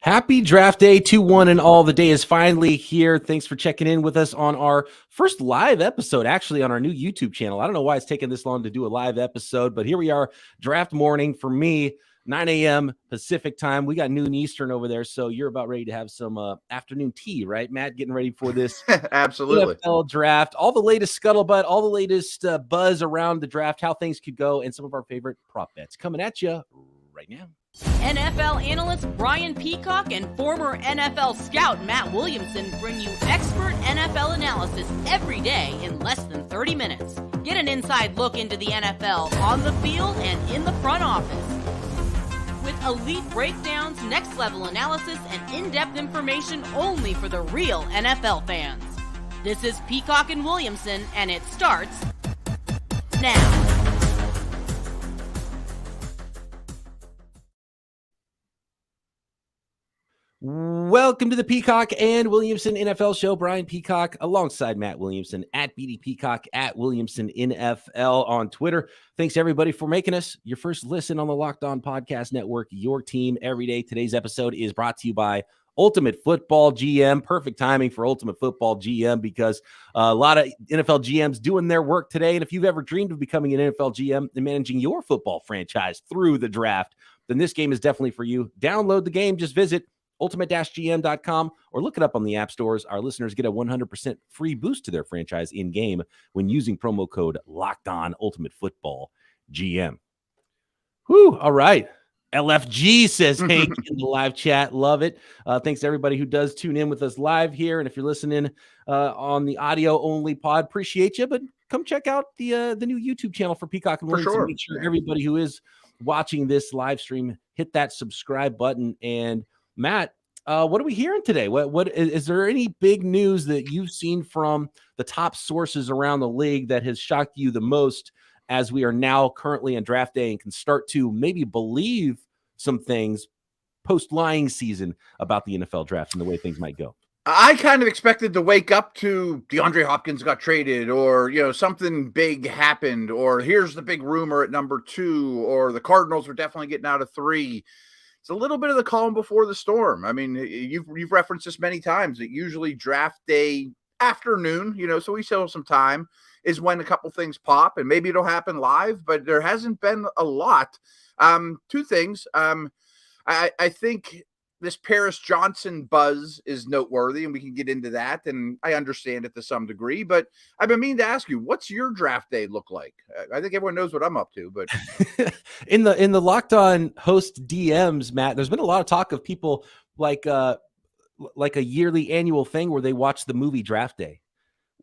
Happy draft day 2-1 and all. The day is finally here. Thanks for checking in with us on our first live episode, actually on our new YouTube channel. I don't know why it's taken this long to do a live episode, but here we are, draft morning for me, 9 a.m. Pacific time. We got noon Eastern over there, so you're about ready to have some afternoon tea, right, Matt? Getting ready for this Absolutely NFL draft. All the latest scuttlebutt, all the latest buzz around the draft, how things could go, and some of our favorite prop bets coming at you right now. NFL analyst Brian Peacock and former NFL scout Matt Williamson bring you expert NFL analysis every day in less than 30 minutes. Get an inside look into the NFL on the field and in the front office. With elite breakdowns, next-level analysis, and in-depth information only for the real NFL fans. This is Peacock and Williamson, and it starts now. Welcome to the Peacock and Williamson NFL Show. Brian Peacock alongside Matt Williamson at BD Peacock at Williamson NFL on Twitter. Thanks everybody for making us your first listen on the Locked On Podcast Network, your team every day. Today's episode is brought to you by Ultimate Football GM. Perfect timing for Ultimate Football GM because a lot of NFL GMs doing their work today. And if you've ever dreamed of becoming an NFL GM and managing your football franchise through the draft, then this game is definitely for you. Download the game. Just visit ultimate-gm.com or look it up on the app stores. Our listeners get a 100% free boost to their franchise in-game when using promo code LOCKEDON Ultimate Football GM. Whew, all right. LFG says Hank in the live chat. Love it. Thanks to everybody who does tune in with us live here. And if you're listening on the audio-only pod, appreciate you. But come check out the new YouTube channel for Peacock and Williamson. Sure. Make sure everybody who is watching this live stream, hit that subscribe button. And Matt, what are we hearing today? What is there any big news that you've seen from the top sources around the league that has shocked you the most as we are now currently in draft day and can start to maybe believe some things post-lying season about the NFL draft and the way things might go? I kind of expected to wake up to DeAndre Hopkins got traded, or something big happened, or here's the big rumor at number 2, or the Cardinals are definitely getting out of 3. It's a little bit of the calm before the storm. I mean, you've referenced this many times that usually draft day afternoon, so we still have some time, is when a couple things pop, and maybe it'll happen live, but there hasn't been a lot. 2 things. I think this Paris Johnson buzz is noteworthy, and we can get into that, and I understand it to some degree, but I've been meaning to ask you, what's your draft day look like? I think everyone knows what I'm up to, but in the Locked On host DMs, Matt, there's been a lot of talk of people like a yearly annual thing where they watch the movie Draft Day.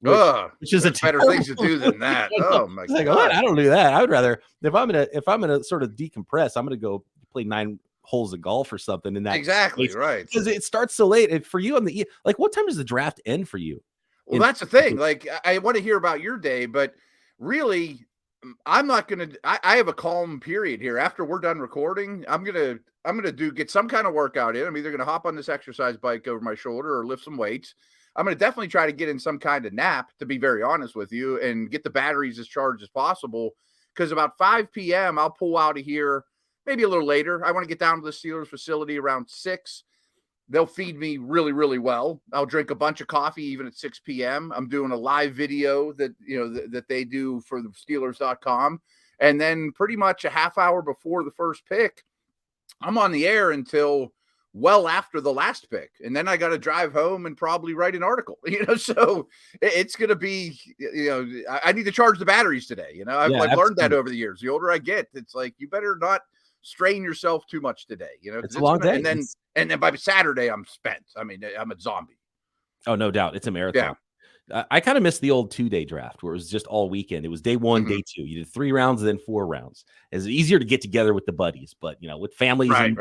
Which is better things to do than that. Oh my God. What? I don't do that. I would rather, if I'm gonna sort of decompress, I'm gonna go play 9 holes of golf or something in that. Exactly, right. Because it starts so late. And for you on the what time does the draft end for you? Well, that's the thing. Like, I want to hear about your day, but really, I'm not gonna. I have a calm period here. After we're done recording, I'm gonna get some kind of workout in. I'm either gonna hop on this exercise bike over my shoulder or lift some weights. I'm gonna definitely try to get in some kind of nap, to be very honest with you, and get the batteries as charged as possible. Because about 5 p.m., I'll pull out of here. Maybe a little later. I want to get down to the Steelers facility around 6. They'll feed me really, really well. I'll drink a bunch of coffee even at 6 p.m. I'm doing a live video that that they do for the Steelers.com. And then pretty much a half hour before the first pick, I'm on the air until well after the last pick. And then I got to drive home and probably write an article, so it's going to be, I need to charge the batteries today. I've learned that over the years. The older I get, it's like, you better not strain yourself too much today. It's a long day. And then by Saturday, I'm spent. I mean, I'm a zombie. Oh, no doubt. It's a marathon. I kind of missed the old 2-day draft where it was just all weekend. It was day 1, day 2. You did 3 rounds and then 4 rounds. It's easier to get together with the buddies, but with families and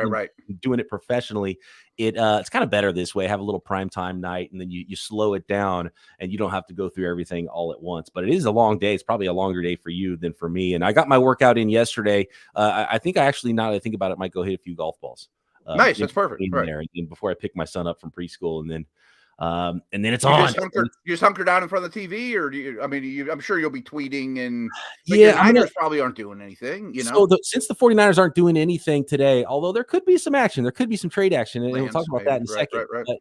doing it professionally, it's kind of better this way. Have a little prime time night, and then you slow it down, and you don't have to go through everything all at once. But it is a long day. It's probably a longer day for you than for me. And I got my workout in yesterday. I think I actually, now that I think about it, might go hit a few golf balls. Nice, that's perfect. There, and before I pick my son up from preschool, and then And then it's on. You just hunker down in front of the TV, or do you? I mean, I'm sure you'll be tweeting, and yeah, the Niners probably aren't doing anything. So since the 49ers aren't doing anything today, although there could be some action, there could be some trade action, and we'll talk about that in a second. Right. But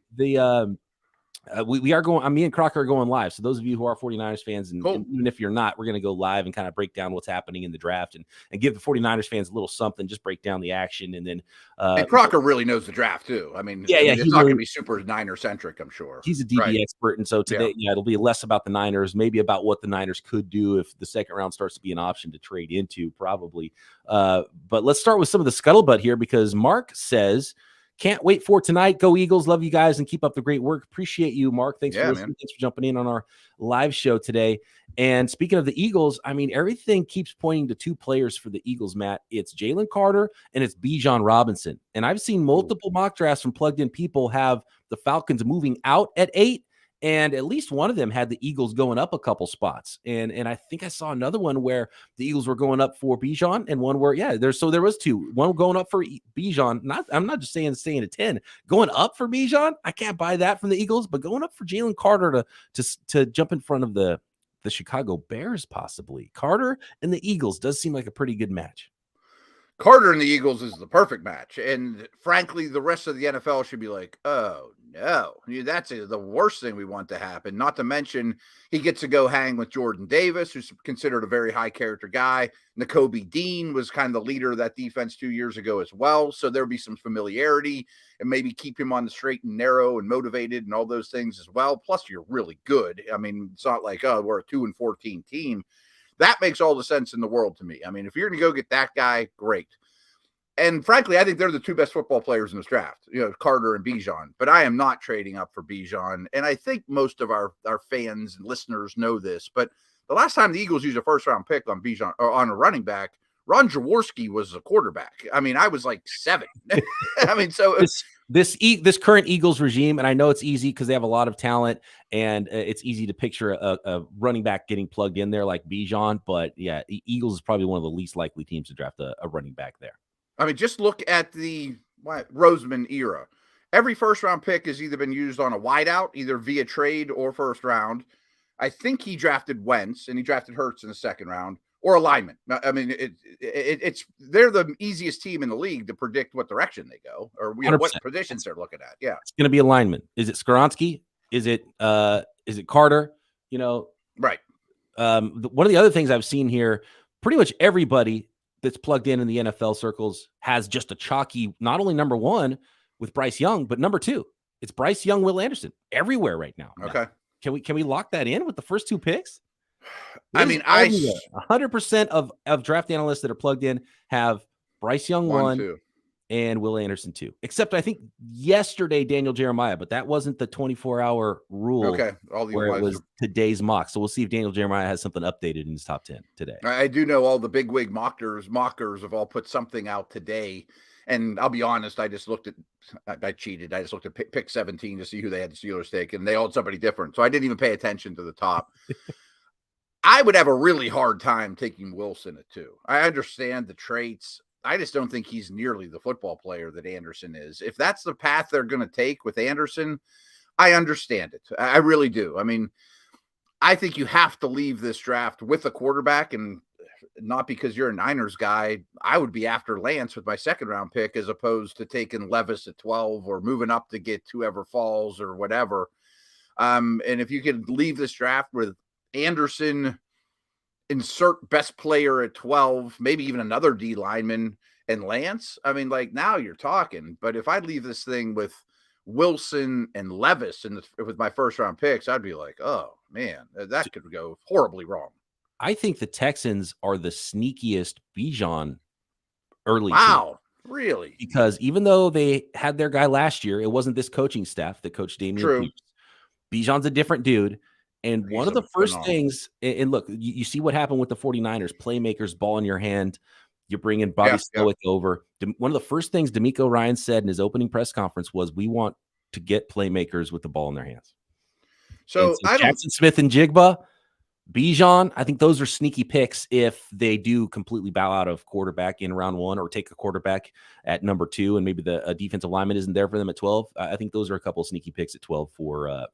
we are going. Me and Crocker are going live. So those of you who are 49ers fans, and even if you're not, we're going to go live and kind of break down what's happening in the draft and give the 49ers fans a little something. Just break down the action, and then and Crocker really knows the draft too. I mean, it's not going to be super Niner centric. I'm sure he's a DB expert, and so today, it'll be less about the Niners, maybe about what the Niners could do if the second round starts to be an option to trade into, probably. But let's start with some of the scuttlebutt here, because Mark says, can't wait for tonight. Go Eagles. Love you guys and keep up the great work. Appreciate you, Mark. Thanks for listening. Thanks for jumping in on our live show today. And speaking of the Eagles, I mean, everything keeps pointing to two players for the Eagles, Matt. It's Jalen Carter and it's Bijan Robinson. And I've seen multiple mock drafts from plugged in people have the Falcons moving out at 8. And at least one of them had the Eagles going up a couple spots. And I think I saw another one where the Eagles were going up for Bijan, and one where, there was two. One going up for Bijan. I'm not just saying staying at 10. Going up for Bijan, I can't buy that from the Eagles, but going up for Jalen Carter to jump in front of the Chicago Bears, possibly. Carter and the Eagles does seem like a pretty good match. Carter and the Eagles is the perfect match. And frankly, the rest of the NFL should be like, oh, no, that's the worst thing we want to happen. Not to mention, he gets to go hang with Jordan Davis, who's considered a very high character guy. Nakobe Dean was kind of the leader of that defense 2 years ago as well. So there'll be some familiarity and maybe keep him on the straight and narrow and motivated and all those things as well. Plus, you're really good. I mean, it's not like, oh, we're a 2-14 team. That makes all the sense in the world to me. I mean, if you're going to go get that guy, great. And frankly, I think they're the two best football players in this draft, Carter and Bijan. But I am not trading up for Bijan. And I think most of our fans and listeners know this. But the last time the Eagles used a first-round pick on Bijan or on a running back, Ron Jaworski was a quarterback. I mean, I was like 7. I mean, so this current Eagles regime, and I know it's easy because they have a lot of talent, and it's easy to picture a running back getting plugged in there like Bijan. But yeah, Eagles is probably one of the least likely teams to draft a running back there. I mean, just look at the Roseman era. Every first-round pick has either been used on a wideout, either via trade or first round. I think he drafted Wentz, and he drafted Hurts in the second round, or a lineman. I mean, they're the easiest team in the league to predict what direction they go, or what positions they're looking at. Yeah, it's going to be a lineman. Is it Skoronski? Is it Carter? Right. One of the other things I've seen here, pretty much everybody that's plugged in the NFL circles has just a chalky, not only number 1 with Bryce Young, but number 2. It's Bryce Young, Will Anderson everywhere right now. Okay. Can we lock that in with the first 2 picks? I mean, 100% of draft analysts that are plugged in have Bryce Young 1 and Will Anderson 2. Except I think yesterday Daniel Jeremiah, but that wasn't the 24-hour rule. Okay, where it was today's mock. So we'll see if Daniel Jeremiah has something updated in his top 10 today. I do know all the bigwig mockers have all put something out today. And I'll be honest, I cheated. I just looked at pick 17 to see who they had the Steelers take, and they all had somebody different. So I didn't even pay attention to the top. I would have a really hard time taking Wilson at 2. I understand the traits. I just don't think he's nearly the football player that Anderson is. If that's the path they're going to take with Anderson, I understand it. I really do. I mean, I think you have to leave this draft with a quarterback, and not because you're a Niners guy. I would be after Lance with my second-round pick as opposed to taking Levis at 12 or moving up to get whoever falls or whatever. And if you could leave this draft with Anderson, insert best player at 12, maybe even another D lineman, and Lance, I mean, like, now you're talking. But if I leave this thing with Wilson and Levis with my first round picks, I'd be like, oh man, that could go horribly wrong. I think the Texans are the sneakiest Bijan early. Wow, really? Because even though they had their guy last year, it wasn't this coaching staff that coached Damian Pierce. Bijan's a different dude. And one of the first things, and look, you see what happened with the 49ers, playmakers, ball in your hand. You bring in Bobby Stoic over. One of the first things D'Amico Ryan said in his opening press conference was, we want to get playmakers with the ball in their hands. So Jackson Smith and Jigba, Bijan, I think those are sneaky picks if they do completely bow out of quarterback in round 1 or take a quarterback at number 2 and maybe the defensive lineman isn't there for them at 12. I think those are a couple of sneaky picks at 12 for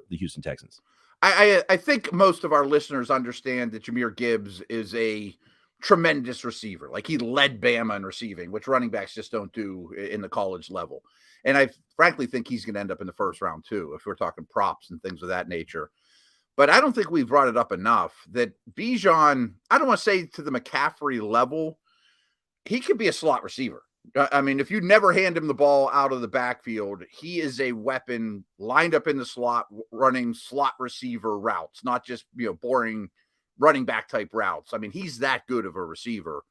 the Houston Texans. I think most of our listeners understand that Jahmyr Gibbs is a tremendous receiver. Like, he led Bama in receiving, which running backs just don't do in the college level. And I frankly think he's going to end up in the first round too, if we're talking props and things of that nature. But I don't think we've brought it up enough that Bijan, I don't want to say to the McCaffrey level, he could be a slot receiver. I mean, if you never hand him the ball out of the backfield, he is a weapon lined up in the slot, running slot receiver routes, not just, boring running back type routes. I mean, he's that good of a receiver.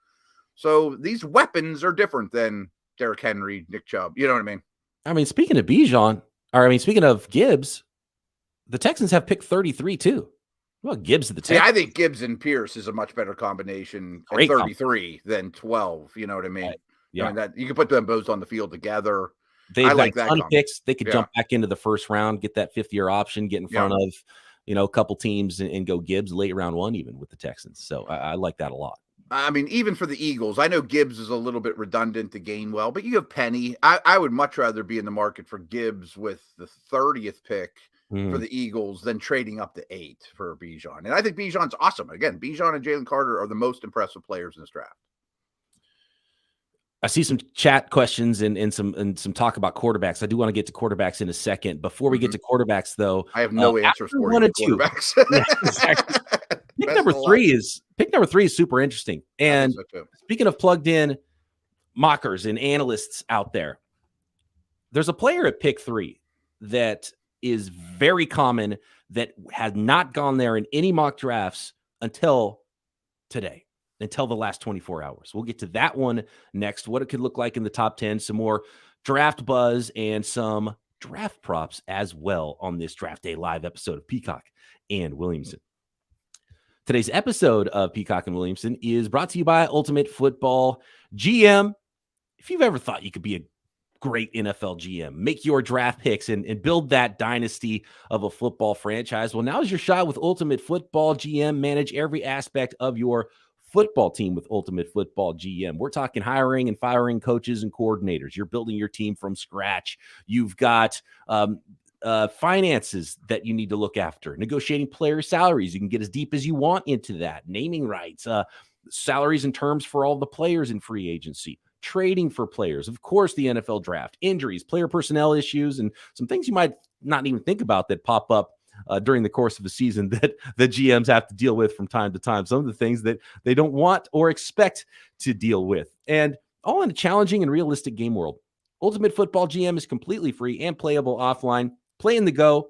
So these weapons are different than Derrick Henry, Nick Chubb. You know what I mean? I mean, speaking of speaking of Gibbs, the Texans have picked 33 too. Well, Gibbs at the Texans. Yeah, I think Gibbs and Pierce is a much better combination at 33 than 12. You know what I mean? Right. Yeah, I mean, that you can put them both on the field together. They've got a ton of picks. They could jump back into the first round, get that 5th-year option, get in front of a couple teams and go Gibbs late round 1 even with the Texans. So I like that a lot. I mean, even for the Eagles, I know Gibbs is a little bit redundant to Gainwell, but you have Penny. I would much rather be in the market for Gibbs with the 30th pick for the Eagles than trading up to 8 for Bijan. And I think Bijan's awesome. Again, Bijan and Jalen Carter are the most impressive players in this draft. I see some chat questions and some talk about quarterbacks. I do want to get to quarterbacks in a second. Before we get to quarterbacks, though, I have no answers for you. Quarterbacks. Yeah, exactly. Pick number three is super interesting. And speaking of plugged in mockers and analysts out there, there's a player at pick 3 that is very common that has not gone there in any mock drafts until today, until the last 24 hours. We'll get to that one next, what it could look like in the top 10, some more draft buzz and some draft props as well on this Draft Day Live episode of Peacock and Williamson. Today's episode of Peacock and Williamson is brought to you by Ultimate Football GM. If you've ever thought you could be a great NFL GM, make your draft picks and build that dynasty of a football franchise, well, now's your shot with Ultimate Football GM. Manage every aspect of your football team with Ultimate Football GM. We're talking hiring and firing coaches and coordinators. You're building your team from scratch. You've got finances that you need to look after, negotiating player salaries. You can get as deep as you want into that, naming rights, salaries and terms for all the players in free agency, trading for players, of course, the NFL draft, injuries, player personnel issues, and some things you might not even think about that pop up during the course of the season that the GMs have to deal with from time to time. Some of the things that they don't want or expect to deal with, and all in a challenging and realistic game world. Ultimate Football GM is completely free and playable offline. Play in the go,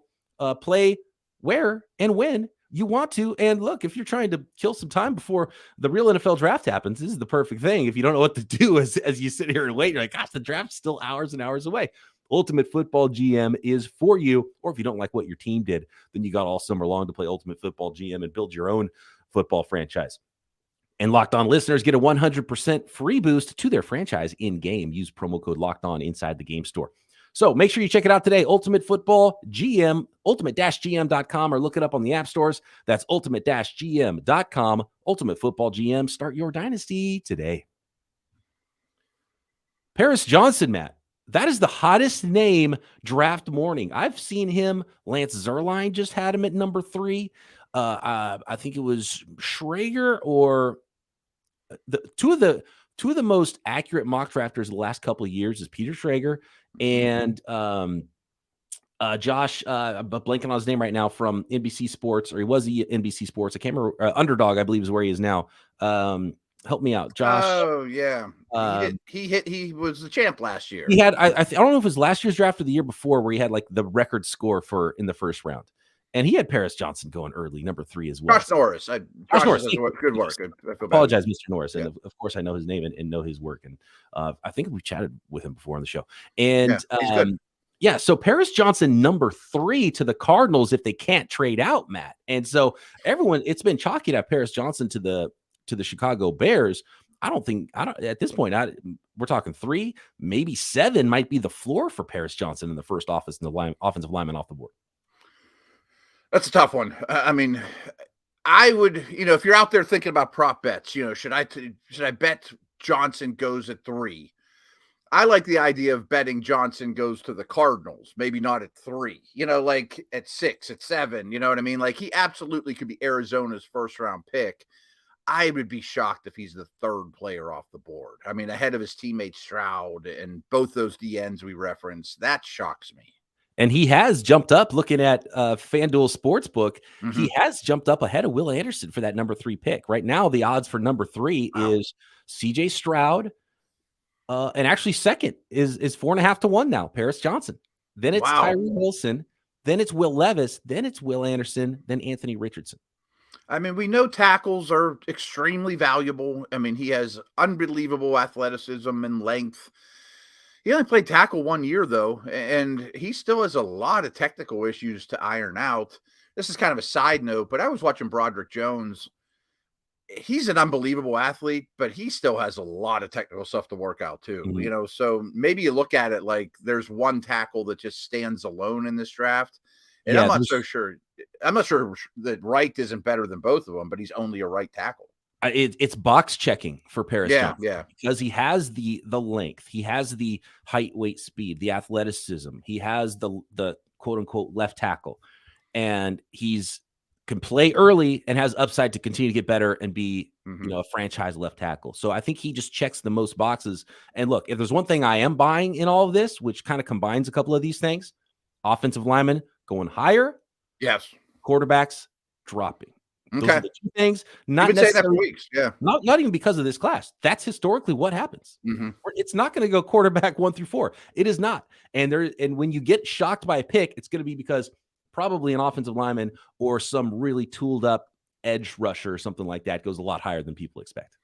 play where and when you want to. And look, if you're trying to kill some time before the real NFL draft happens, this is the perfect thing. If you don't know what to do as you sit here and wait, you're like, gosh, the draft's still hours and hours away. Ultimate Football GM is for you. Or if you don't like what your team did, then you got all summer long to play Ultimate Football GM and build your own football franchise. And Locked On listeners get a 100% free boost to their franchise in-game. Use promo code Locked On inside the game store. So make sure you check it out today. Ultimate Football GM, ultimate-gm.com, or look it up on the app stores. That's ultimate-gm.com. Ultimate Football GM. Start your dynasty today. Paris Johnson, Matt. That is the hottest name draft morning. I've seen him. Lance Zierlein just had him at number 3. I think it was Schrager or two of the most accurate mock drafters the last couple of years is Peter Schrager and Josh, but blanking on his name right now, from NBC Sports, or he was NBC Sports. I can't remember. Underdog, I believe, is where he is now. Help me out, Josh. Oh yeah, he was the champ last year. He had I don't know if it was last year's draft or the year before, where he had like the record score in the first round. And he had Paris Johnson going early, number 3 as well. Josh Norris. Josh Norris. Good work. I apologize, Mr. Norris. Yeah. And of course, I know his name and know his work. And I think we've chatted with him before on the show. And so Paris Johnson, number 3 to the Cardinals if they can't trade out, Matt. And so it's been chalky to have Paris Johnson to the Chicago Bears. At this point, we're talking 3, maybe 7 might be the floor for Paris Johnson in the first offensive lineman off the board. That's a tough one. I mean, I would, if you're out there thinking about prop bets, should I bet Johnson goes at 3? I like the idea of betting Johnson goes to the Cardinals, maybe not at 3, like at 6, at 7, you know what I mean? Like he absolutely could be Arizona's first round pick. I would be shocked if he's the 3rd player off the board. I mean, ahead of his teammate Stroud and both those DNs we referenced. That shocks me. And he has jumped up, looking at FanDuel Sportsbook. Mm-hmm. He has jumped up ahead of Will Anderson for that number 3 pick. Right now, the odds for number 3 is CJ Stroud. And actually second is 4.5 to 1 now, Paris Johnson. Then it's Tyree Wilson. Then it's Will Levis. Then it's Will Anderson. Then Anthony Richardson. I mean, we know tackles are extremely valuable. I mean, he has unbelievable athleticism and length. He only played tackle 1 year, though, and he still has a lot of technical issues to iron out. This is kind of a side note, but I was watching Broderick Jones. He's an unbelievable athlete, but he still has a lot of technical stuff to work out, too. Mm-hmm. So maybe you look at it like there's one tackle that just stands alone in this draft. And I'm not so sure. I'm not sure that Wright isn't better than both of them, but he's only a right tackle. It's box checking for Paris Johnson. Yeah. Because he has the length, he has the height, weight, speed, the athleticism, he has the quote unquote left tackle, and can play early and has upside to continue to get better and be a franchise left tackle. So I think he just checks the most boxes. And look, if there's one thing I am buying in all of this, which kind of combines a couple of these things, offensive linemen going higher, yes, quarterbacks dropping. Those are the 2 things. Not necessarily that for weeks. Yeah. Not even because of this class. That's historically what happens. Mm-hmm. It's not going to go quarterback 1 through 4. It is not. And when you get shocked by a pick, it's going to be because probably an offensive lineman or some really tooled up edge rusher or something like that goes a lot higher than people expect.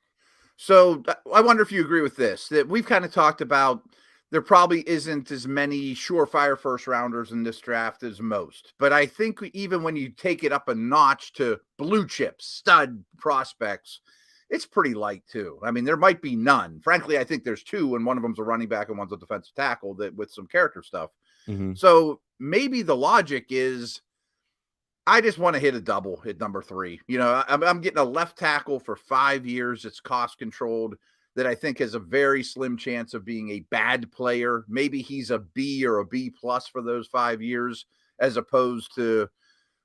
So I wonder if you agree with this, that we've kind of talked about there probably isn't as many surefire first rounders in this draft as most. But I think even when you take it up a notch to blue chip stud prospects, it's pretty light too. I mean, there might be none. Frankly, I think there's 2, and one of them's a running back and one's a defensive tackle that with some character stuff. Mm-hmm. So maybe the logic is I just want to hit a double at number 3. I'm getting a left tackle for 5 years. It's cost controlled, that I think has a very slim chance of being a bad player. Maybe he's a B or a B plus for those 5 years, as opposed to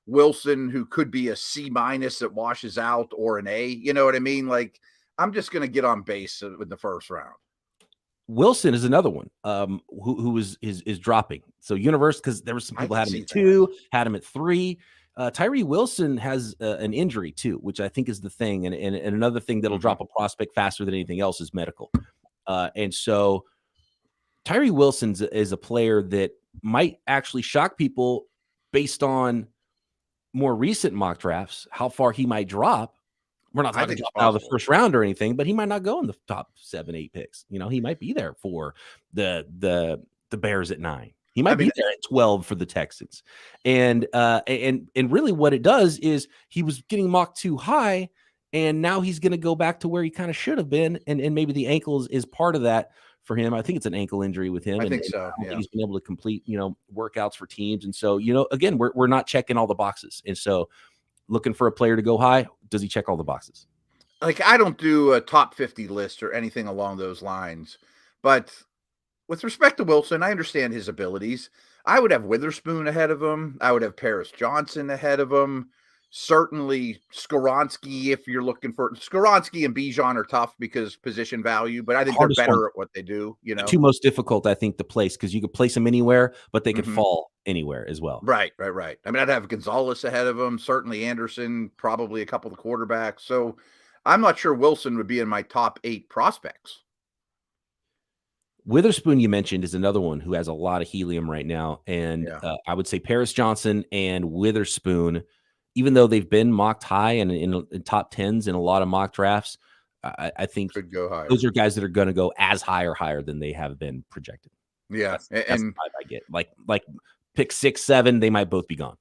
Wilson, who could be a C minus that washes out, or an A. You know what I mean? Like, I'm just going to get on base with the first round. Wilson is another one who is dropping. So universe, because there were some people had him at 2, had him at 3. Tyree Wilson has an injury too, which I think is the thing. And another thing that'll drop a prospect faster than anything else is medical. And so Tyree Wilson is a player that might actually shock people based on more recent mock drafts, how far he might drop. We're not talking about out of the first round or anything, but he might not go in the top 7, 8 picks. He might be there for the Bears at 9. He might be there at 12 for the Texans. And really what it does is he was getting mocked too high, and now he's going to go back to where he kind of should have been. And maybe the ankle is part of that for him. I think it's an ankle injury with him. I think so. Yeah. He's been able to complete, workouts for teams. And so, again, we're not checking all the boxes. And so looking for a player to go high, does he check all the boxes? Like, I don't do a top 50 list or anything along those lines, but with respect to Wilson, I understand his abilities. I would have Witherspoon ahead of him. I would have Paris Johnson ahead of him. Certainly Skoronski, if you're looking for Skoronski and Bijan are tough because position value, but I think they're better at what they do. The 2 most difficult, I think, to place, because you could place them anywhere, but they could fall anywhere as well. Right. I mean, I'd have Gonzalez ahead of him, certainly Anderson, probably a couple of the quarterbacks. So I'm not sure Wilson would be in my top 8 prospects. Witherspoon, you mentioned, is another one who has a lot of helium right now. And I would say Paris Johnson and Witherspoon, even though they've been mocked high and in top 10s in a lot of mock drafts, I think could go higher. Those are guys that are going to go as high or higher than they have been projected. Yeah. That's the vibe I get. Like pick 6, 7, they might both be gone.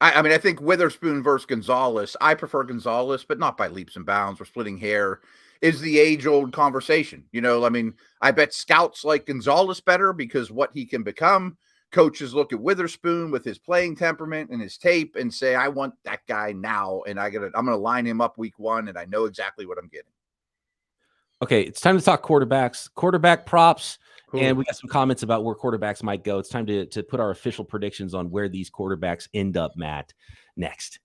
I mean, I think Witherspoon versus Gonzalez. I prefer Gonzalez, but not by leaps and bounds. We're splitting hair. Is the age-old conversation. I mean, I bet scouts like Gonzalez better because what he can become. coaches look at Witherspoon with his playing temperament and his tape and say, I want that guy now. And I'm going to line him up week 1. And I know exactly what I'm getting. Okay. It's time to talk quarterback props. Cool. And we got some comments about where quarterbacks might go. It's time to put our official predictions on where these quarterbacks end up, Matt, next.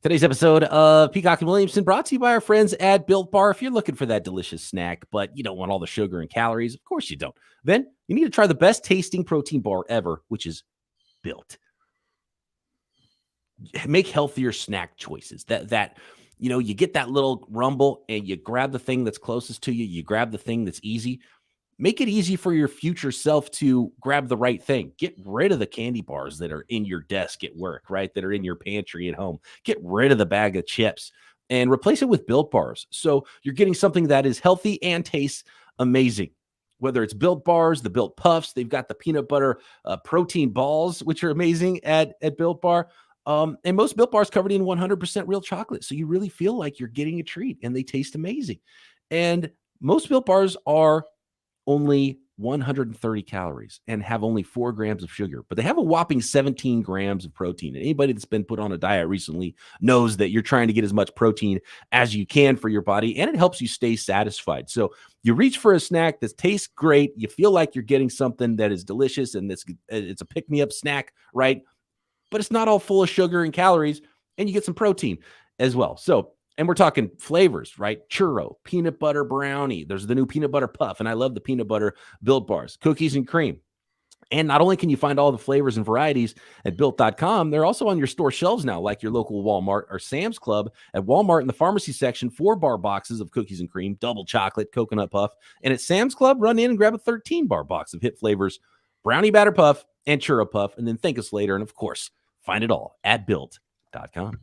Today's episode of Peacock and Williamson brought to you by our friends at Built Bar. If you're looking for that delicious snack, but you don't want all the sugar and calories, of course you don't, then you need to try the best tasting protein bar ever, which is Built. Make healthier snack choices. That you get that little rumble and you grab the thing that's closest to you. You grab the thing that's easy. Make it easy for your future self to grab the right thing. Get rid of the candy bars that are in your desk at work, right? That are in your pantry at home. Get rid of the bag of chips and replace it with Built Bars. So you're getting something that is healthy and tastes amazing. Whether it's Built Bars, the Built Puffs, they've got the peanut butter protein balls, which are amazing at Built Bar. And most Built Bars covered in 100% real chocolate. So you really feel like you're getting a treat and they taste amazing. And most Built Bars are only 130 calories and have only 4 grams of sugar, but they have a whopping 17 grams of protein. And anybody that's been put on a diet recently knows that you're trying to get as much protein as you can for your body, and it helps you stay satisfied. So you reach for a snack that tastes great. You feel like you're getting something that is delicious and it's a pick-me-up snack, right? But it's not all full of sugar and calories, and you get some protein as well. So, and we're talking flavors, right? Churro, peanut butter brownie. There's the new peanut butter puff, and I love the peanut butter Built Bars, cookies and cream. And not only can you find all the flavors and varieties at Built.com, they're also on your store shelves now, like your local Walmart or Sam's Club. At Walmart in the pharmacy section, 4-bar boxes of cookies and cream, double chocolate, coconut puff. And at Sam's Club, run in and grab a 13-bar box of hit flavors, brownie batter puff and churro puff, and then thank us later. And of course, find it all at Built.com.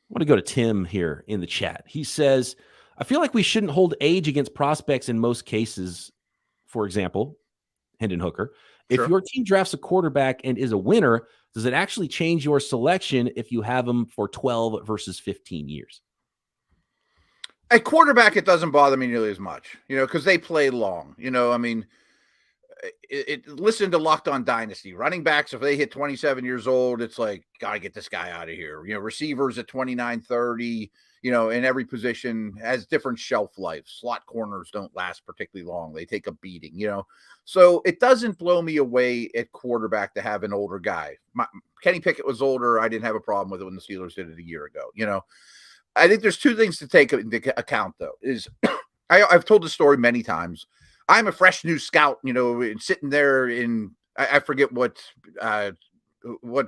I want to go to Tim here in the chat. He says, I feel like we shouldn't hold age against prospects in most cases. For example, Hendon Hooker. If your team drafts a quarterback and is a winner, does it actually change your selection if you have him for 12 versus 15 years? At quarterback, it doesn't bother me nearly as much, because they play long. Listen to Locked On Dynasty. Running backs, if they hit 27 years old, it's like, got to get this guy out of here. Receivers at 29, 30, in every position has different shelf life. Slot corners don't last particularly long. They take a beating, So it doesn't blow me away at quarterback to have an older guy. Kenny Pickett was older. I didn't have a problem with it when the Steelers did it a year ago. I think there's 2 things to take into account, though, is I've told the story many times. I'm a fresh new scout, sitting there in, I forget what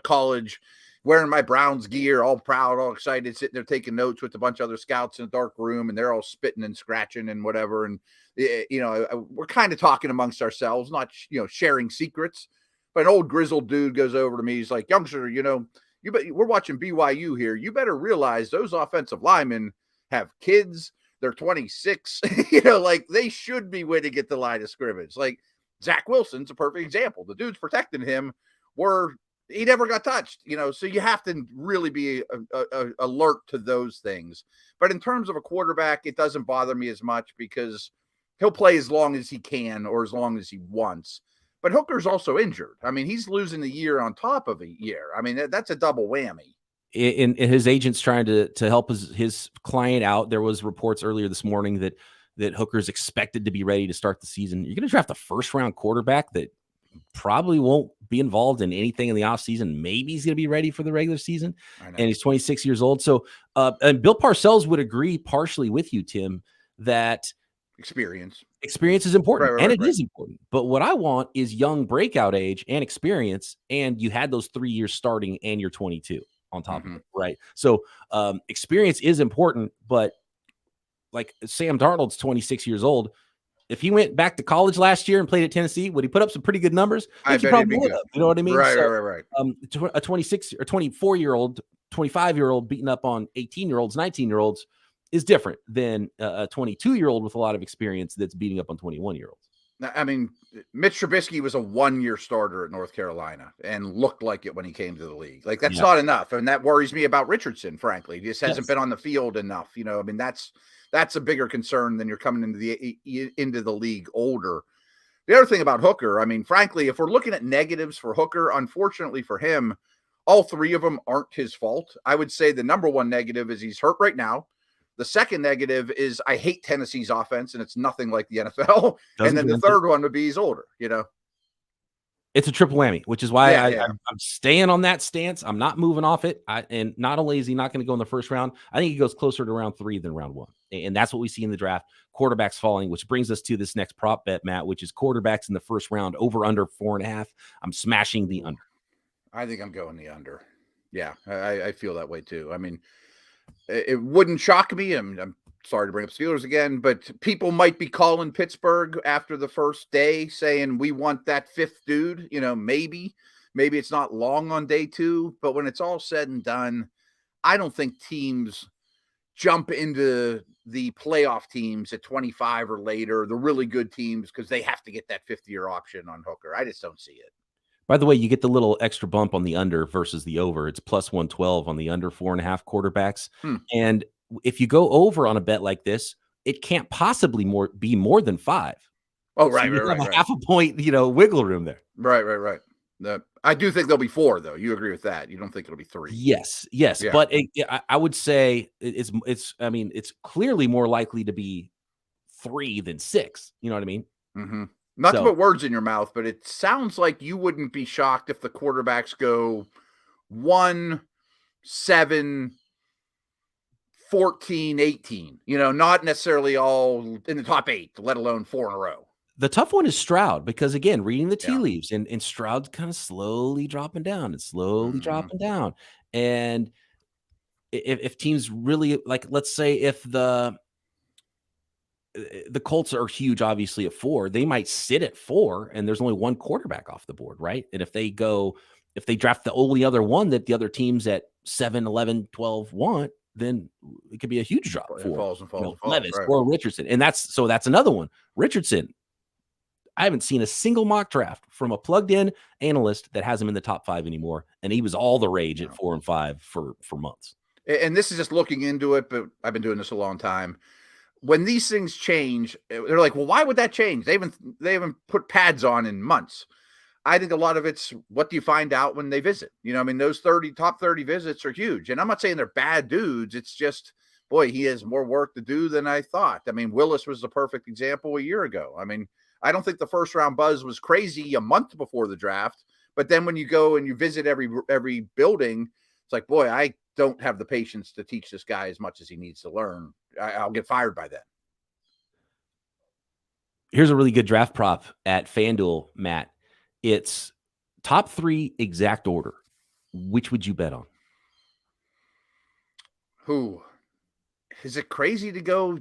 college, wearing my Browns gear, all proud, all excited, sitting there taking notes with a bunch of other scouts in a dark room, and they're all spitting and scratching and whatever. And, we're kind of talking amongst ourselves, not, sharing secrets. But an old grizzled dude goes over to me. He's like, youngster, we're watching BYU here. You better realize those offensive linemen have kids. They're 26, like they should be winning at the line of scrimmage. Like Zach Wilson's a perfect example. The dudes protecting him he never got touched, so you have to really be alert to those things. But in terms of a quarterback, it doesn't bother me as much because he'll play as long as he can or as long as he wants. But Hooker's also injured. I mean, he's losing a year on top of a year. I mean, that's a double whammy. In his agent's trying to help his client out. There was reports earlier this morning that Hooker's expected to be ready to start the season. You're going to draft a first-round quarterback that probably won't be involved in anything in the offseason. Maybe he's going to be ready for the regular season, and he's 26 years old. So, and Bill Parcells would agree partially with you, Tim, that experience is important, and it is important. But what I want is young breakout age and experience, and you had those 3 years starting, and you're 22. On top of it, right? So experience is important, but like Sam Darnold's 26 years old. If he went back to college last year and played at Tennessee, would he put up some pretty good numbers? I bet he'd be good. You know what I mean? Right. A 26 or 24-year-old, 25-year-old beating up on 18-year-olds, 19-year-olds is different than a 22-year-old with a lot of experience that's beating up on 21-year-olds. I mean, Mitch Trubisky was a 1-year starter at North Carolina and looked like it when he came to the league. Like, that's not enough. And that worries me about Richardson, frankly. He just hasn't been on the field enough. I mean, that's a bigger concern than you're coming into the league older. The other thing about Hooker, I mean, frankly, if we're looking at negatives for Hooker, unfortunately for him, all three of them aren't his fault. I would say the number one negative is he's hurt right now. The second negative is I hate Tennessee's offense, and it's nothing like the NFL. And then the third one would be he's older, It's a triple whammy, which is why I'm staying on that stance. I'm not moving off it. And not only is he not going to go in the first round, I think he goes closer to round 3 than round 1. And that's what we see in the draft. Quarterbacks falling, which brings us to this next prop bet, Matt, which is quarterbacks in the first round, over under 4.5. I'm smashing the under. I think I'm going the under. Yeah, I feel that way too. I mean, it wouldn't shock me. I'm sorry to bring up Steelers again, but people might be calling Pittsburgh after the first day saying we want that fifth dude. Maybe it's not long on day 2, but when it's all said and done, I don't think teams jump into the playoff teams at 25 or later, the really good teams, because they have to get that 5th-year option on Hooker. I just don't see it. By the way, you get the little extra bump on the under versus the over. It's plus 112 on the under 4.5 quarterbacks. And if you go over on a bet like this, it can't possibly be more than 5. Oh, right, so right. Half a point, wiggle room there. Right. I do think there'll be 4, though. You agree with that? You don't think it'll be 3? Yes. Yeah. But I would say it's clearly more likely to be 3 than 6. You know what I mean? Mm-hmm. Not to put words in your mouth, but it sounds like you wouldn't be shocked if the quarterbacks go 1, 7, 14, 18. Not necessarily all in the top 8, let alone 4 in a row. The tough one is Stroud, because again, reading the tea leaves, and Stroud's kind of slowly dropping down dropping down. And if teams really, like, let's say if the Colts are huge, obviously at 4, they might sit at 4 and there's only one quarterback off the board. Right. And if they draft the only other one that the other teams at 7, 11, 12 want, then it could be a huge drop for Levis or Richardson. And that's another one. Richardson, I haven't seen a single mock draft from a plugged in analyst that has him in the top 5 anymore. And he was all the rage at 4 and 5 for months. And this is just looking into it, but I've been doing this a long time. When these things change, they're like, well, why would that change? They haven't put pads on in months. I think a lot of it's what do you find out when they visit? Those top 30 visits are huge. And I'm not saying they're bad dudes. It's just, boy, he has more work to do than I thought. Willis was the perfect example a year ago. I don't think the first round buzz was crazy a month before the draft, but then when you go and you visit every building, it's like, boy, I don't have the patience to teach this guy as much as he needs to learn. I'll get fired by then. Here's a really good draft prop at FanDuel, Matt. It's top 3 exact order. Which would you bet on? Who? Is it crazy to go?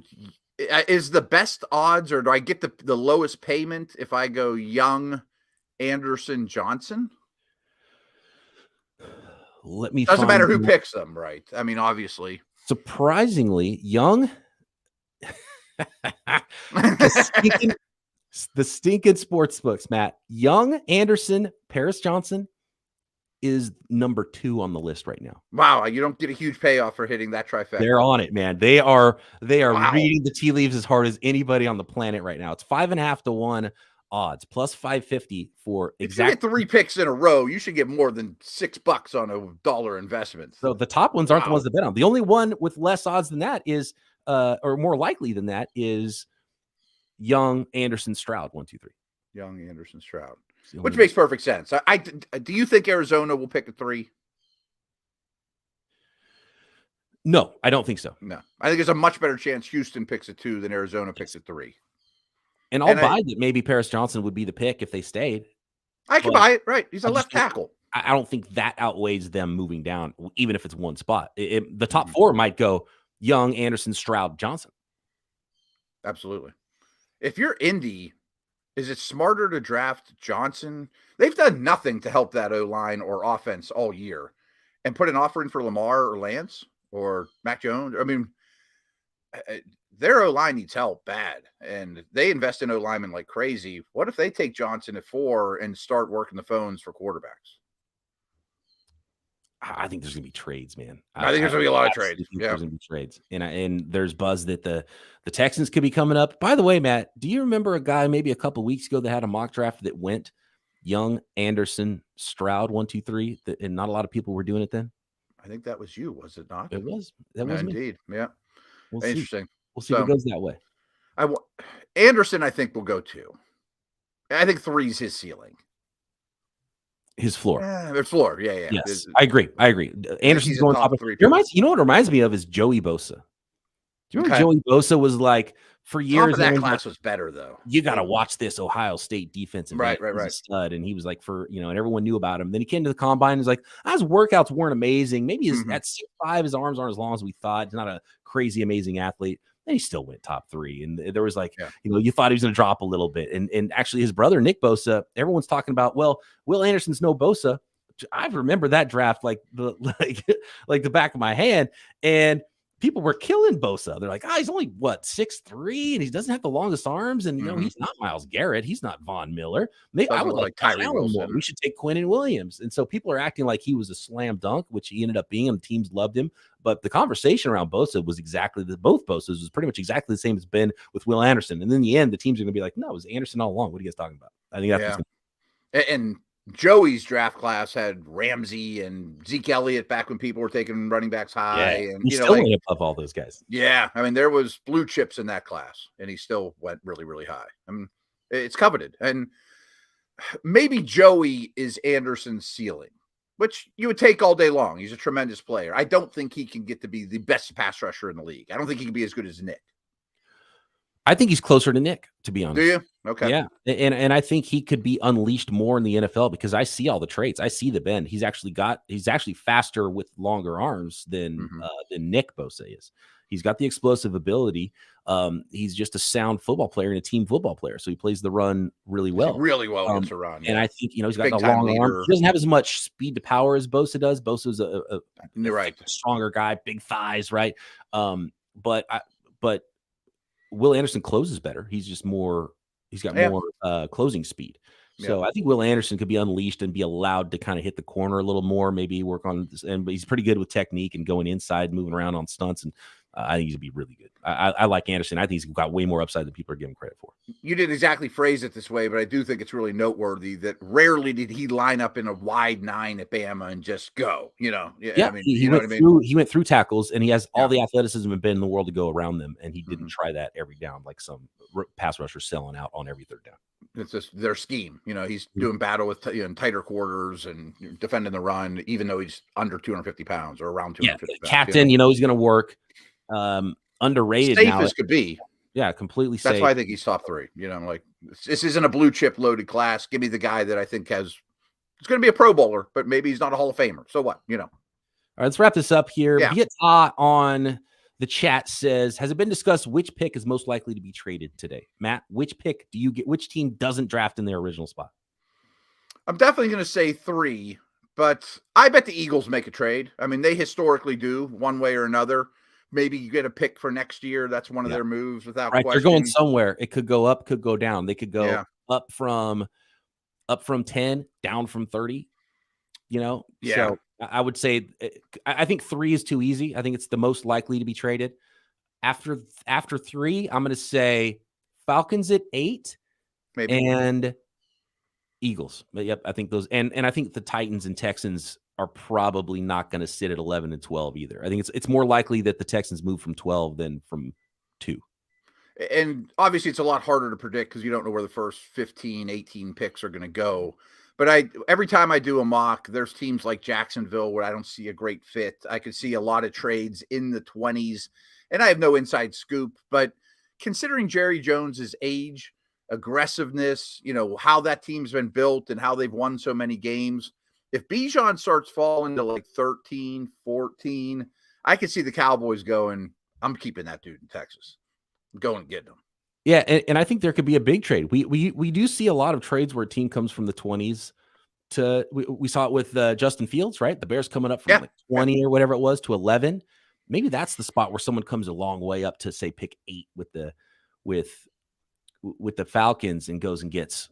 Is the best odds, or do I get the lowest payment if I go Young, Anderson, Johnson? Doesn't matter who picks them, right? Obviously. Surprisingly, Young, the stinking sports books, Matt. Young, Anderson, Paris Johnson is number 2 on the list right now. Wow, you don't get a huge payoff for hitting that trifecta. They're on it, man. They are reading the tea leaves as hard as anybody on the planet right now. It's 5.5 to 1 odds, plus 550 for exact. If you get 3 picks in a row, you should get more than $6 on a dollar investment. So the top ones aren't the ones to bet on. The only one with less odds than that is, or more likely than that, is Young, Anderson, Stroud. 1, 2, 3. Young, Anderson, Stroud, which makes perfect sense. Do you think Arizona will pick a 3? No, I don't think so. No, I think there's a much better chance Houston picks a 2 than Arizona picks a 3. And I'll buy that maybe Paris Johnson would be the pick if they stayed. I can buy it, right? He's a left tackle. I don't think that outweighs them moving down, even if it's one spot. The top 4 might go Young, Anderson, Stroud, Johnson. Absolutely. If you're Indy, is it smarter to draft Johnson? They've done nothing to help that O-line or offense all year, and put an offer in for Lamar or Lance or Mac Jones. Their O-line needs help bad, and they invest in O-linemen like crazy. What if they take Johnson at 4 and start working the phones for quarterbacks? I think there's going to be trades, man. I think there's going to be a lot of trades. Yeah, there's going to be trades, and there's buzz that the Texans could be coming up. By the way, Matt, do you remember a guy maybe a couple weeks ago that had a mock draft that went Young, Anderson, Stroud 1, 2, 3, and not a lot of people were doing it then? I think that was you, was it not? It was. That was indeed. Me. Yeah. We'll Interesting. See. We'll see if it goes that way. Anderson, I think, will go 2. I think 3 is his ceiling. His floor. His floor. Yeah. Yes, I agree. Anderson's going top 3. You know what it reminds me of is Joey Bosa. Do you remember Joey Bosa was like for years? That class was better though. You got to watch this Ohio State defense. Right. He's a stud, and he was like and everyone knew about him. Then he came to the combine and was like, his workouts weren't amazing. Maybe at 6'5", his arms aren't as long as we thought. He's not a crazy amazing athlete. And he still went top 3. And there was you thought he was going to drop a little bit. And actually his brother, Nick Bosa, everyone's talking about, well, Will Anderson's no Bosa. I remember that draft like the back of my hand. And people were killing Bosa. They're like, he's only 6'3", and he doesn't have the longest arms. And he's not Myles Garrett. He's not Von Miller. I would like Tyree Wilson. We should take Quinnen Williams. And so people are acting like he was a slam dunk, which he ended up being, and the teams loved him. But the conversation around Bosa was both Bosas was pretty much exactly the same as been with Will Anderson. And in the end, the teams are going to be like, no, it was Anderson all along. What are you guys talking about? I think that's and Joey's draft class had Ramsey and Zeke Elliott back when people were taking running backs high. And he still went above all those guys. Yeah. I mean, there was blue chips in that class, and he still went really, really high. I mean, it's coveted. And maybe Joey is Anderson's ceiling, which you would take all day long. He's a tremendous player. I don't think he can get to be the best pass rusher in the league. I don't think he can be as good as Nick. I think he's closer to Nick, to be honest. Do you? Okay. Yeah. And I think he could be unleashed more in the NFL because I see all the traits. I see the bend. He's actually faster with longer arms than Nick Bosa is. He's got the explosive ability. He's just a sound football player and a team football player. So he plays the run really well. Against the run. And I think, he's got a long arm. He doesn't have as much speed to power as Bosa does. Bosa's a stronger guy, big thighs, right? But Will Anderson closes better. He's just more. He's got more closing speed. So I think Will Anderson could be unleashed and be allowed to kind of hit the corner a little more, maybe work on this. And he's pretty good with technique and going inside, moving around on stunts. And I think he's going to be really good. I like Anderson. I think he's got way more upside than people are giving credit for. You didn't exactly phrase it this way, but I do think it's really noteworthy that rarely did he line up in a wide 9 at Bama and just go, I mean, he went through tackles, and he has all the athleticism and bend in the world to go around them. And he didn't try that every down, like some pass rushers selling out on every third down. It's just their scheme. He's doing battle with tighter quarters and defending the run, even though he's under 250 pounds or around 250 pounds. Captain, he's going to work. Underrated, safe now as could be. Yeah, completely safe. That's why I think he's top 3. This isn't a blue chip loaded class. Give me the guy that I think it's going to be a Pro Bowler, but maybe he's not a Hall of Famer. So what? All right, let's wrap this up here. Yeah. Vieta on the chat says, has it been discussed which pick is most likely to be traded today? Matt, which pick do you get? Which team doesn't draft in their original spot? I'm definitely going to say 3, but I bet the Eagles make a trade. I mean, they historically do one way or another. Maybe you get a pick for next year. That's one of their moves without question. They're going somewhere. It could go up, could go down. They could go up from 10, down from 30. So I would say I think 3 is too easy. I think it's the most likely to be traded. After 3, I'm going to say Falcons at 8, maybe, and Eagles. But I think those and I think the Titans and Texans are probably not going to sit at 11 and 12 either. I think it's more likely that the Texans move from 12 than from 2. And obviously it's a lot harder to predict because you don't know where the first 15, 18 picks are going to go. But every time I do a mock, there's teams like Jacksonville where I don't see a great fit. I could see a lot of trades in the 20s, and I have no inside scoop. But considering Jerry Jones's age, aggressiveness, how that team's been built and how they've won so many games, if Bijan starts falling to like 13, 14, I could see the Cowboys going, I'm keeping that dude in Texas. Go and get him. Yeah, and I think there could be a big trade. We do see a lot of trades where a team comes from the 20s to we saw it with Justin Fields, right? The Bears coming up from 20 or whatever it was to 11. Maybe that's the spot where someone comes a long way up to say pick 8 with the Falcons and goes and gets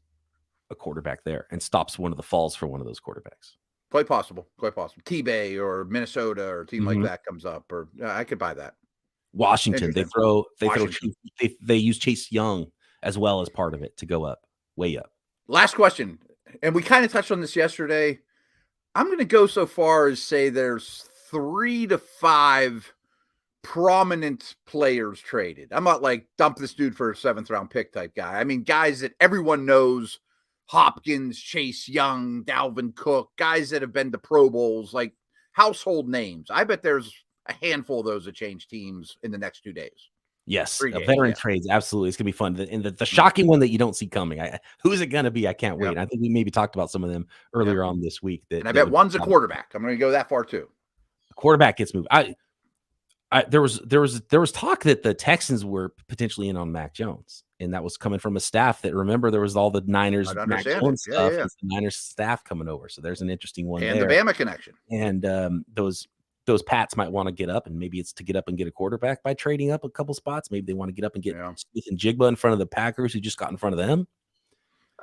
a quarterback there and stops one of the falls for one of those quarterbacks. Quite possible. T-Bay or Minnesota or a team like that comes up, or I could buy that. Washington, they use Chase Young as well as part of it to go up, way up. Last question, and we kind of touched on this yesterday. I'm going to go so far as say there's 3 to 5 prominent players traded. I'm not like dump this dude for a 7th round pick type guy. I mean, guys that everyone knows: Hopkins, Chase Young, Dalvin Cook, guys that have been to Pro Bowls, like household names. I bet there's a handful of those that change teams in the next 2 days. Yes, veteran trades. Absolutely. It's going to be fun. And the shocking one that you don't see coming. Who's it going to be? I can't wait. I think we maybe talked about some of them earlier on this week. And I bet one's a quarterback. I'm going to go that far too. The quarterback gets moved. There was talk that the Texans were potentially in on Mac Jones, and that was coming from a staff that, remember, there was all the Niners Mac Jones stuff. And the Niners staff coming over. So there's an interesting one and there. The Bama connection. And those Pats might want to get up, and maybe it's to get up and get a quarterback by trading up a couple spots. Maybe they want to get up and get Smith and Jigba in front of the Packers, who just got in front of them.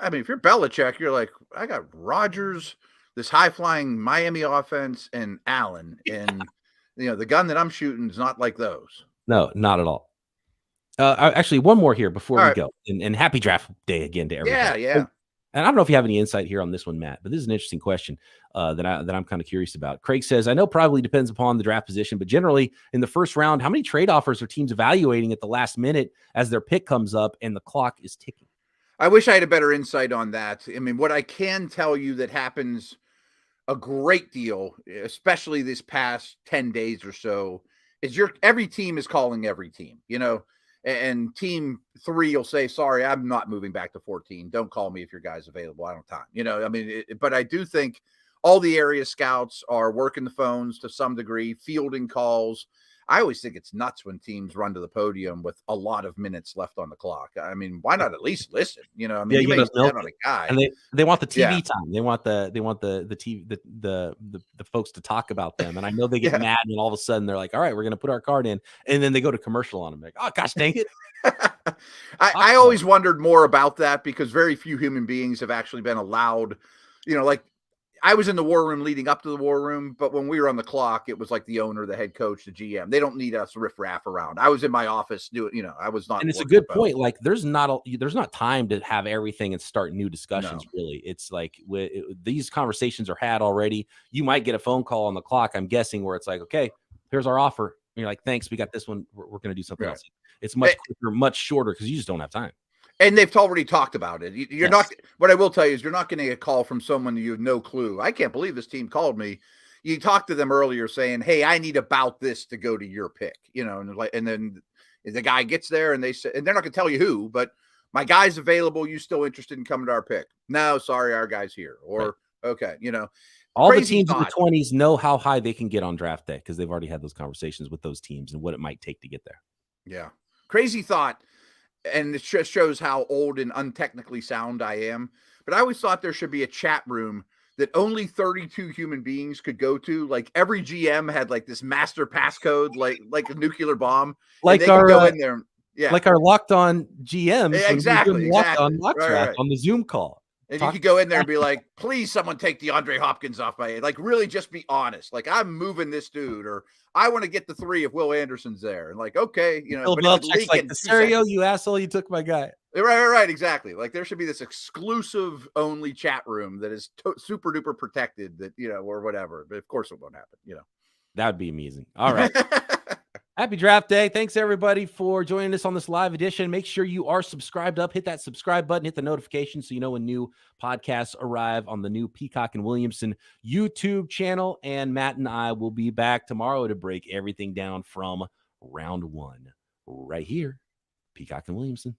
I mean, if you're Belichick, you're like, I got Rodgers, this high-flying Miami offense, and Allen. And, the gun that I'm shooting is not like those. No, not at all. Actually, one more here before we go. And happy draft day again to everybody. Yeah. And I don't know if you have any insight here on this one, Matt, but this is an interesting question that I'm kind of curious about. Craig says, I know probably depends upon the draft position, but generally in the first round, how many trade offers are teams evaluating at the last minute as their pick comes up and the clock is ticking? I wish I had a better insight on that. I mean, what I can tell you that happens a great deal, especially this past 10 days or so, is every team is calling every team, and team 3 will say, sorry, I'm not moving back to 14. Don't call me if your guy's available. I don't have time. But I do think all the area scouts are working the phones to some degree, fielding calls. I always think it's nuts when teams run to the podium with a lot of minutes left on the clock. I mean, why not at least listen? You may stand on a guy, and they want the TV time. They want the TV the folks to talk about them. And I know they get mad, and all of a sudden they're like, all right, we're going to put our card in, and then they go to commercial on them. Like, oh gosh, dang it! I always wondered more about that because very few human beings have actually been allowed. Like I was in the war room leading up to the war room, but when we were on the clock, it was like the owner, the head coach, the GM. They don't need us riff-raff around. I was in my office doing, I was not. And it's a good point. Like there's not time to have everything and start new discussions. No. Really. It's like these conversations are had already. You might get a phone call on the clock, I'm guessing, where it's like, okay, here's our offer. And you're like, thanks, we got this one. We're going to do something else. It's much quicker, much shorter because you just don't have time. And they've already talked about it. You're not. What I will tell you is you're not going to get a call from someone you have no clue. I can't believe this team called me. You talked to them earlier saying, hey, I need about this to go to your pick, and then the guy gets there and they say, and they're not going to tell you who, but my guy's available. You still interested in coming to our pick? No, sorry, our guy's here. Or, okay, all the teams in the 20s know how high they can get on draft day because they've already had those conversations with those teams and what it might take to get there. Yeah. Crazy thought. And it just shows how old and untechnically sound I am. But I always thought there should be a chat room that only 32 human beings could go to. Like every GM had like this master passcode, like a nuclear bomb. Like our go in there. Yeah. Like our locked on GMs. Exactly. On the Zoom call. And you could go in there and be like, please, someone take DeAndre Hopkins off my head. Like, really just be honest. Like, I'm moving this dude, or I want to get the 3 if Will Anderson's there. And like, okay, Bill Belichick's like, the stereo, you asshole, you took my guy. Right, exactly. Like, there should be this exclusive only chat room that is super duper protected that, or whatever. But of course it won't happen, That would be amazing. All right. Happy draft day. Thanks everybody for joining us on this live edition. Make sure you are subscribed up, hit that subscribe button, hit the notification so you know when new podcasts arrive on the new Peacock and Williamson YouTube channel. And Matt and I will be back tomorrow to break everything down from round 1 right here. Peacock and Williamson.